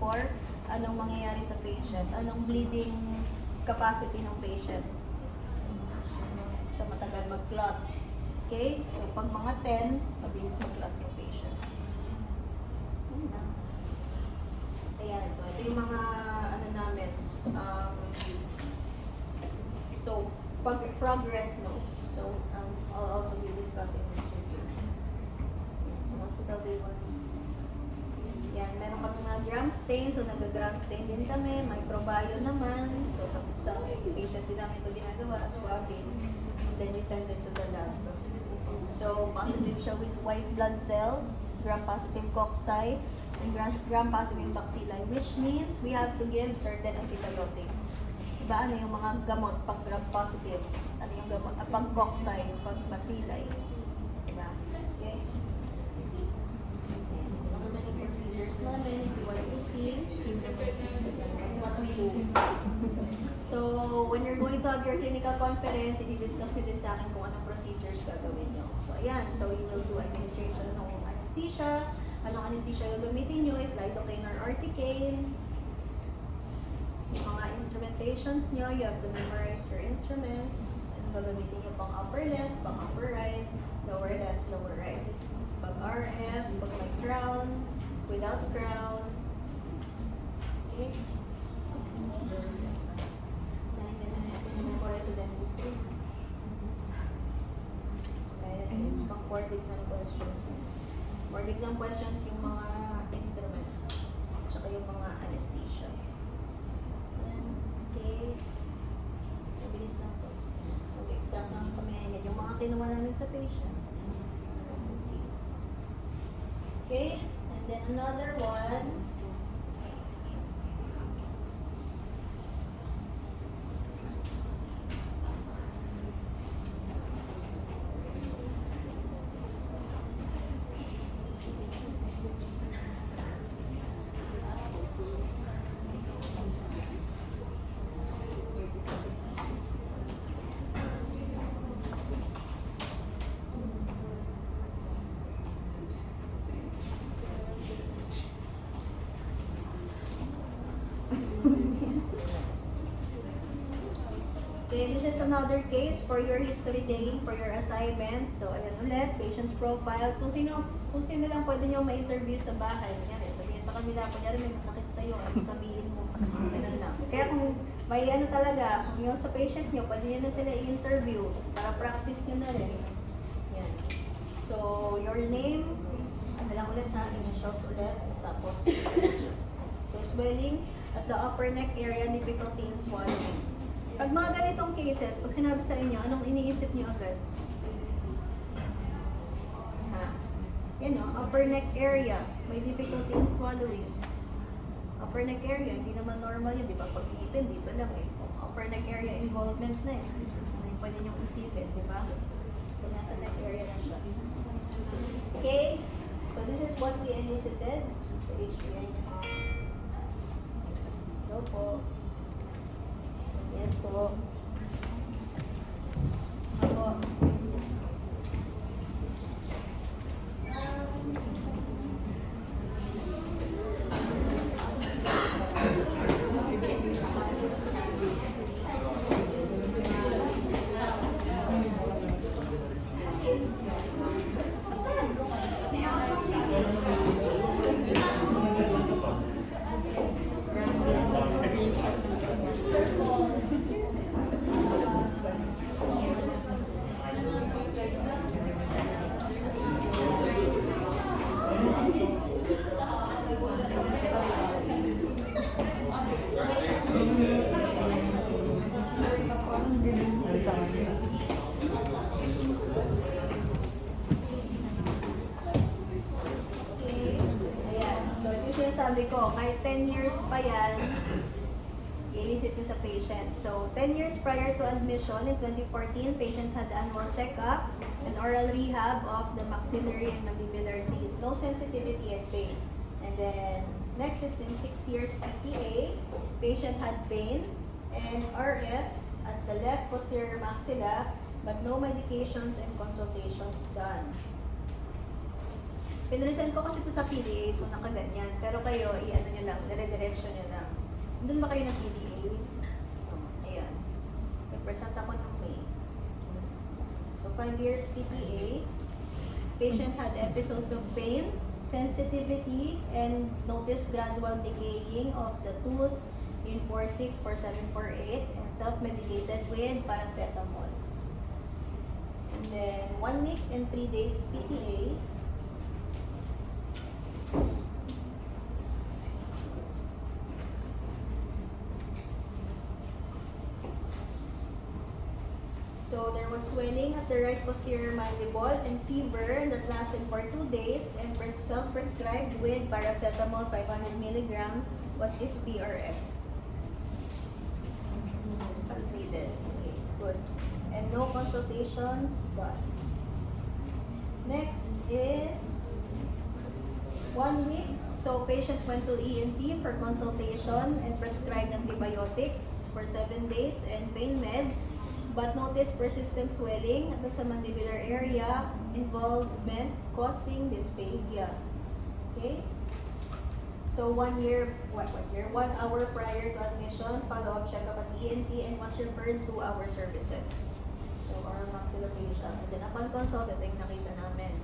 anong mangyayari sa patient? Anong bleeding capacity ng patient? Sa matagal mag-clot. Okay? So pag mga 10, mabilis mag-clot yung patient. Ayun na. Ayan, so ito yung mga ano namin. So, progress notes. So, I'll also be discussing this with you. Hospital Day 1. Yan, meron kami mga gram stain. So, nag-gram stain din kami. Microbiome naman. So, sa patient din namin ito ginagawa. Swabbing. Then, we send it to the lab. So, positive siya with white blood cells, gram-positive cocci, and gram-positive bacilli, which means we have to give certain antibiotics. Diba? Ano yung mga gamot pag gram-positive? Ano yung gamot? Pag cocci, pag bacilli. Diba? Okay? Ano naman yung procedures namin, if you want to see, that's what we do. So, when you're going to have your clinical conference, i-discuss nyo din sa akin kung anong procedures gagawin nyo. So, ayan. So, you will do administration ng anesthesia. Anong anesthesia gagamitin nyo? If lidocaine or articaine. Yung mga instrumentations nyo, you have to memorize your instruments. Anong gagamitin nyo pang upper left, pang upper right, lower left, lower right. Pag RF, pag may crown, without crown. Okay? Memorize sa dentistry. Pang board exam questions. Board exam questions yung mga instruments. Tsaka yung mga anesthesia. Ayan. Okay. Mabilis lang po. Mag-exam lang kami. Yan yung mga kinuha namin sa patient. Let's see. Okay. And then another one. Okay, this is another case for your history taking for your assignment. So, ayan ulit, patient's profile. Kung sino lang pwede nyo ma-interview sa bahay. Kunyari, sabihin nyo sa kanila, kunyari may masakit sa'yo, ano sabihin mo, ganun lang. Kaya kung may ano talaga, kung yung sa patient nyo, pwede nyo na sila i-interview para practice nyo na rin. Yan. So, your name, ano lang ulit ha, initials ulit, tapos, so swelling at the upper neck area, difficulty in swallowing. Pag mga ganitong cases, pag sinabi sa inyo, anong iniisip niyo agad? Ha? Yan o, upper neck area, may difficulty in swallowing. Upper neck area, hindi naman normal yun, di ba? Pag ngipin, dito lang eh. Upper neck area involvement na eh. Ano pwede niyong isipin, di ba? Kung nasa neck area na siya. Okay? So this is what we elicited sa HPI niya. Hello po. Yes po. Ako. Sabi ko, kahit 10 years pa yan, i-elicit ko sa patient. So, 10 years prior to admission, in 2014, patient had annual checkup and oral rehab of the maxillary and mandibular teeth. No sensitivity and pain. And then, next is the 6 years PTA. Patient had pain and RF at the left posterior maxilla, but no medications and consultations done. Pinresent ko kasi ito sa PDA, so nakaganyan. Pero kayo, i-ano nyo lang, dire-diretso nyo lang. Doon ba kayo ng PDA? Ayan. Nag-present ako ng May. So, 5 years PTA. Patient had episodes of pain, sensitivity, and noticed gradual decaying of the tooth in 4-6, 4-7, 4-8, and self-medicated with paracetamol. And then, 1 week and 3 days PTA. So there was swelling at the right posterior mandible and fever that lasted for 2 days and self-prescribed with paracetamol 500 milligrams. What is PRF? As needed. Okay, good. And no consultations done. Next is 1 week. So patient went to ENT for consultation and prescribed antibiotics for 7 days and pain meds, but noticed persistent swelling at the submandibular area, involvement causing dysphagia. Okay? So 1 year, 1 hour prior to admission, follow-up checkup at ENT and was referred to our services. So oral maxillofacial. And then upon consult, ito yung nakita namin.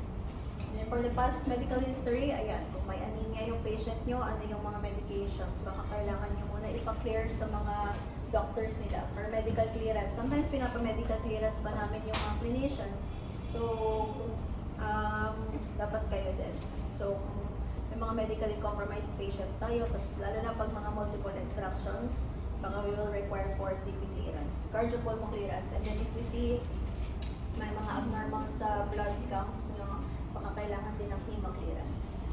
And then for the past medical history, ayan, kung may anemia yung patient nyo, ano yung mga medications, baka kailangan nyo muna ipa-clear sa mga doctors nila for medical clearance. Sometimes pinapa-medical clearance pa namin yung mga clinicians. So, dapat kayo din. So, kung may mga medically compromised patients tayo, tapos lalo na pag mga multiple extractions, baka we will require for CP clearance, cardiopulmo clearance, and then if we see may mga abnormal sa blood counts nyo, baka kailangan din ng hemo clearance.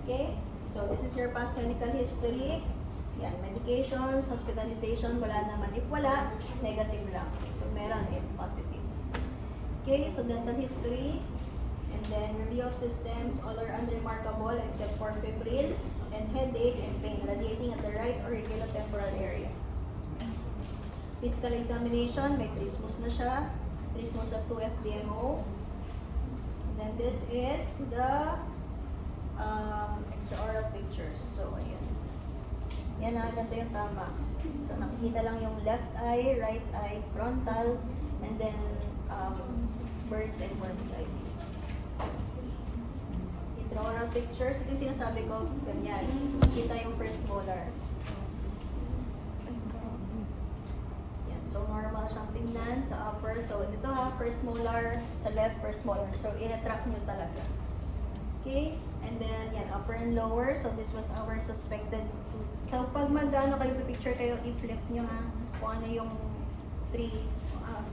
Okay? So, this is your past medical history. Yan, medications, hospitalization, wala naman. If wala, negative lang. Kung meron, positive. Okay, so dental history. And then review of systems, all are unremarkable except for febrile and headache and pain radiating at the right auriculotemporal area. Physical examination, may trismus na siya. Trismus at 2 FDMO. And then this is the extraoral pictures. So, ayan. Yan na, ganito yung tama. So, nakikita lang yung left eye, right eye, frontal, and then bird's and worm's eye. Intraoral pictures, ito yung sinasabi ko, ganyan. Kita yung first molar. Yan, so normal siyang tingnan sa upper. So, ito ha, first molar, sa left, first molar. So, i-retract nyo talaga. Okay? And then, yan, upper and lower. So, this was our suspected tooth. So, pag mag-ano kayo, picture kayo, i-flip nyo ha, kung ano yung 3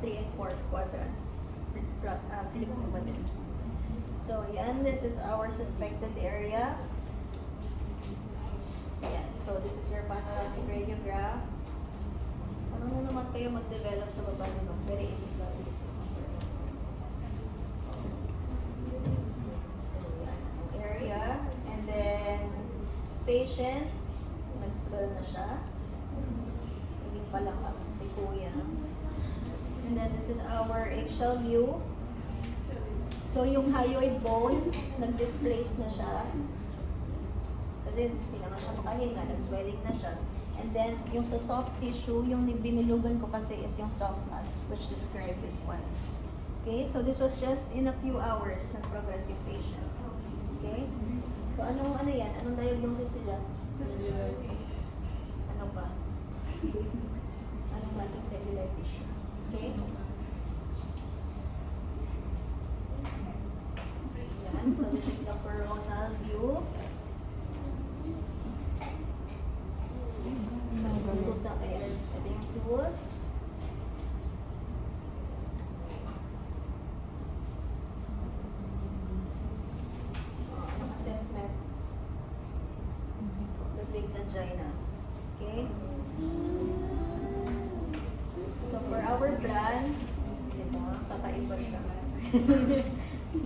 and 4 quadrants. Flip mo ba din? So, yan, this is our suspected area. Yan, so this is your panoramic radiograph. Ano na naman kayo mag-develop sa baba nyo? Very difficult. Area, and then patient, nag-swell na siya. Hindi pala si kuya. And then this is our eggshell view. So yung hyoid bone, nag-displace na siya. Kasi hindi naman siya makahinga, nag-swelling na siya. And then yung sa soft tissue, yung binilugan ko kasi is yung soft mass, which describe this one. Okay, so this was just in a few hours, nag-progress yung patient. Okay? So, ano yan? Anong diagnosis nila? Cellulitis. Ano pa? Anong klaseng cellular tissue? Okay? Yan. So, this is the coronal view. Tooth na kayo. Ito yung tooth. Assessment. Ludwig's angina. Okay? So, for our plan, diba, kakaiba siya.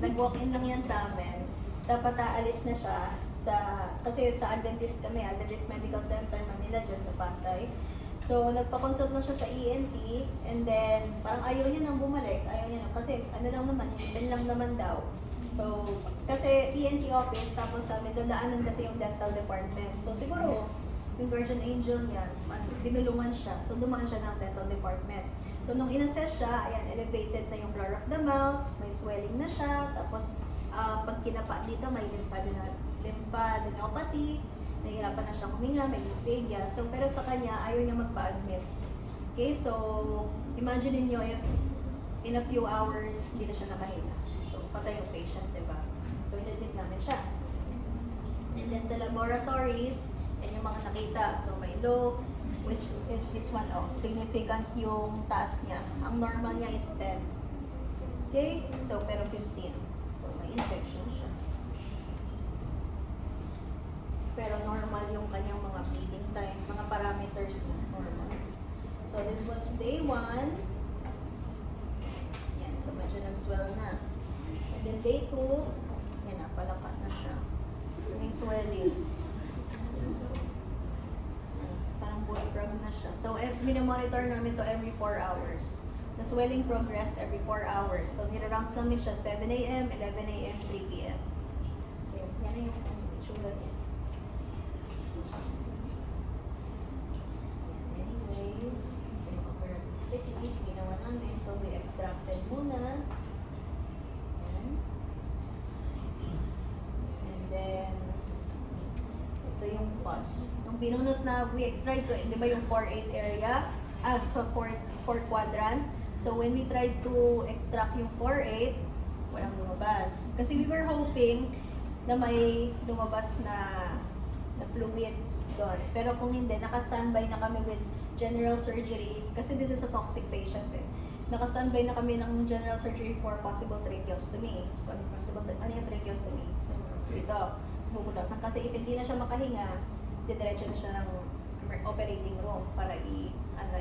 Nag-walk-in lang yan sa amin. Dapat aalis na siya kasi sa Adventist kami, Adventist Medical Center, Manila, dyan sa Pasay. So, nagpa-consult na siya sa ENT, and then, parang ayaw niya nang bumalik. Ayaw niya nang, kasi ano lang naman, ngipin lang naman daw. So, kasi ENT office, tapos sa amin, dadaanan kasi yung dental department. So, siguro, yung guardian angel niya, binulungan siya. So, dumaan siya ng dental department. So, nung in-assess siya, ayan, elevated na yung floor of the mouth, may swelling na siya, tapos, pag kinapa dito, may lymphadenopathy, nahihirapan na siyang huminga, may dysphagia. So, pero sa kanya, ayaw niya magpa-admit. Okay, so, imagine niyo if in a few hours, hindi na siya nakahinga. So, patay yung patient, diba? So, in-admit namin siya. And then sa laboratories, yan yung mga nakita. So, may low which is this one, oh, significant yung taas niya. Ang normal niya is 10. Okay? So, pero 15. So, may infection siya. Pero normal yung kanyang mga bleeding time, mga parameters niya is normal. So, this was day 1. Yan, so medyo nag-swell na. And then day 2, yan na, palakat na siya. May swelling. Parang bullfrog na siya. So, minamonitor namin to every 4 hours. The swelling progressed every 4 hours. So, nirarounds namin siya 7 a.m., 11 a.m., 3 p.m. Okay, yan na yung itsura niya. Anyway, yung operative technique, ginawa namin. So, we extracted muna. Yan. And then, ito yung pus. Nung binunot na, we tried to, di ba yung 4-8 area? 4 quadrant. So, when we tried to extract yung 4-8, walang lumabas. Kasi we were hoping na may lumabas na fluids doon. Pero kung hindi, naka-standby na kami with general surgery. Kasi this is a toxic patient eh. Naka-standby na kami ng general surgery for possible tracheostomy. So, ano yung tracheostomy? Dito. Bubutasan. Kasi if hindi na siya makahinga, didiretso na siya ng operating room para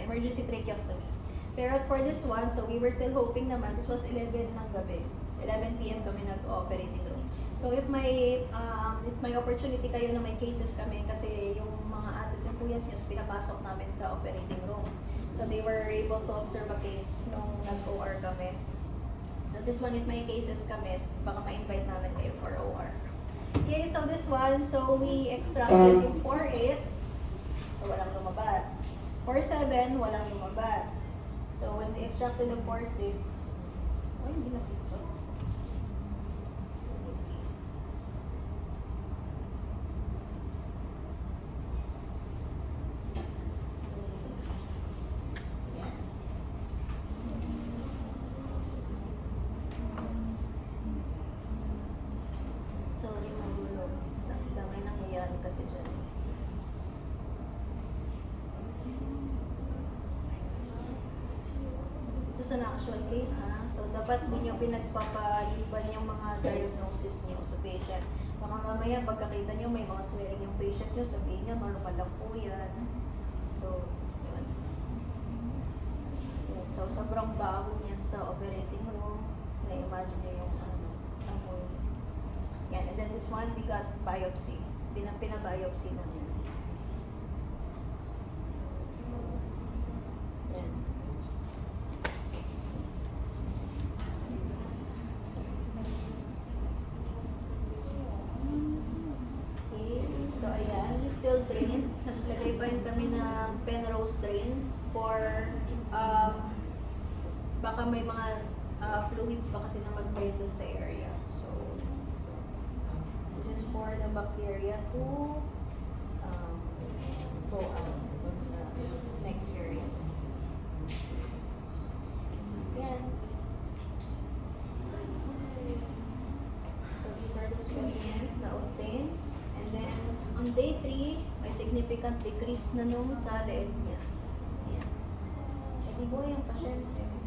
emergency tracheostomy. Pero for this one, so we were still hoping naman, this was 11 ng gabi. 11 p.m. kami nag-operating room. So if may opportunity kayo na may cases kami, kasi yung mga ates and kuyas niyo, pinapasok namin sa operating room. So they were able to observe a case nung nag-OR kami. So this one, if may cases kami, baka ma-invite namin kayo for OR. Okay, so this one, so we extracted yung 4-8, so walang lumabas. 4-7, walang lumabas. So when we extracted the 4-6, hindi nakita. Let me see. Yan. Sorry, magulo. Dami nangyayari kasi dyan. This is an actual case, ha? So, dapat din yung pinagpapaliban yung mga diagnosis niyo sa patient. Baka mamaya, pagkakita niyo may mga swelling yung patient niyo, sabihin niyo, normal lang po yan. So, yun. So, sobrang baho niyan sa operating room. Na-imagine niyo yung amoy. Yan. And then this one, we got biopsy. Pinabiopsy namin. Yan. So, ayan, we still drain. Naglagay pa rin kami ng Penrose drain for baka may mga fluids pa kasi na mag-drain dun sa area. So, this is for the bacteria to go out dun sa next area. Ayan. So, these are the specimens na obtained. And then, on day 3, may significant decrease na nung sa leeg niya. Ayan. E di ko yung pasyente. Ayan.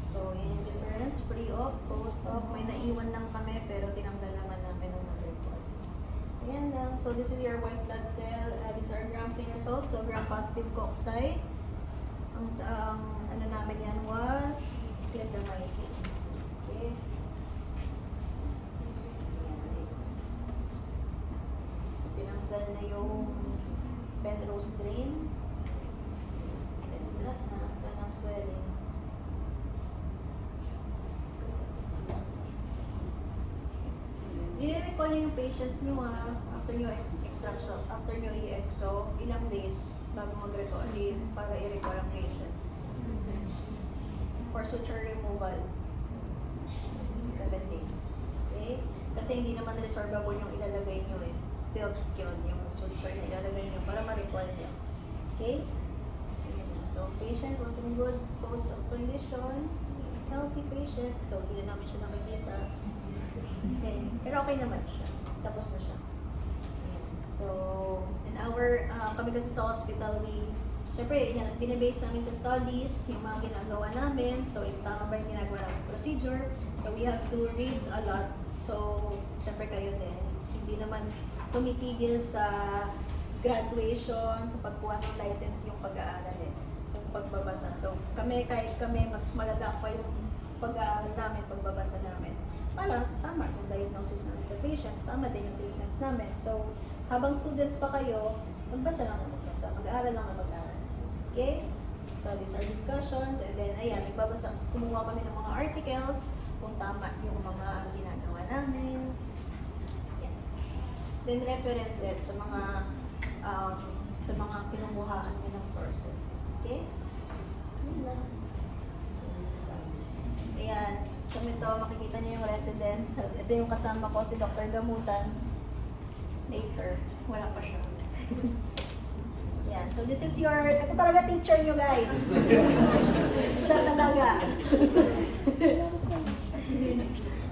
So, yun yung difference. Pre-op, post-op. May naiwan lang kami, pero tinanggal naman namin nung nag-report. Ayan lang. So, this is your white blood cell. These are gram stain results. So, gram-positive cocci. Ang ano namin yan was clindamycin. Okay. Tinanggal na yung Penrose drain. Then wala na swelling. I-recall niyo yung patients niyo, ha, after niyo extraction, after niyo i-exo, ilang days bago mag-recall para i-recall ang patient. For suture removal, 7 days. Okay? Kasi hindi naman resorbable yung ilalagay niyo eh. Silk yun, yung suture na ilalagay niyo para ma-recall niyo. Okay? Ayan. So, patient was in good post-op condition. Healthy patient. So, hindi na namin siya nakikita. Okay. Pero okay naman siya. Tapos na siya. Ayan. So, an hour kami kasi sa hospital, syempre, binibase namin sa studies, yung mga ginagawa namin. So, if tama ba yung ginagawa namin procedure, so we have to read a lot. So, syempre kayo din, hindi naman tumitigil sa graduation, sa pagkuha ng license yung pag-aaral eh. So, pagbabasa. So, kahit kami, mas malala pa yung pag-aaral namin, pagbabasa namin. Para tama yung diagnosis namin sa patients, tama din yung treatments namin. So, habang students pa kayo, magbasa lang na magbasa, mag-aaral lang na mag-aaral. Okay? So, these are discussions, and then, ayan, kumuha kami ng mga articles, kung tama yung mga ginagawa namin. Ayan. Then, references sa mga kinukuhaan ng sources. Okay? Yun lang. This is us. Ayan. So, ito, makikita niyo yung residents. Ito yung kasama ko, si Dr. Gamutan. Later. Wala pa siya. Yan. So, this is ito talaga teacher nyo, guys. Siya talaga.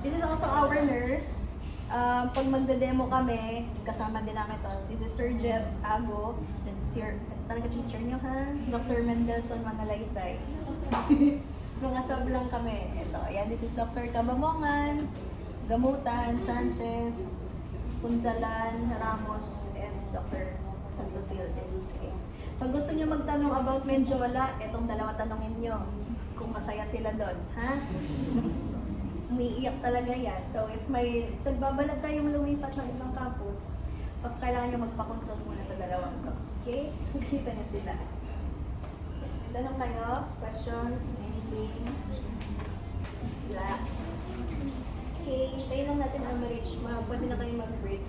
This is also our nurse. Pag magde-demo kami, kasama din namin to. This is Sir Jeff Ago. Ito talaga teacher nyo, ha? Dr. Mendelson Manalaysay. Mga sub lang kami. Ito. Ayan, this is Dr. Kabamongan, Gamutan, Sanchez, Punzalan, Ramos, and Dr. Santos Sildes. Okay. Pag gusto nyo magtanong about Menjola, itong dalawa tanongin nyo. Kung masaya sila doon, ha? Umiiyak talaga yan. So, if may nagbabalag kayong lumipat ng ibang campus, kailangan nyo magpa-consult muna sa dalawang to. Okay? Kita nyo sila. May tanong kayo? Questions? Anything? Wala? Okay, tayo lang natin average. Pwede na kayo mag-break.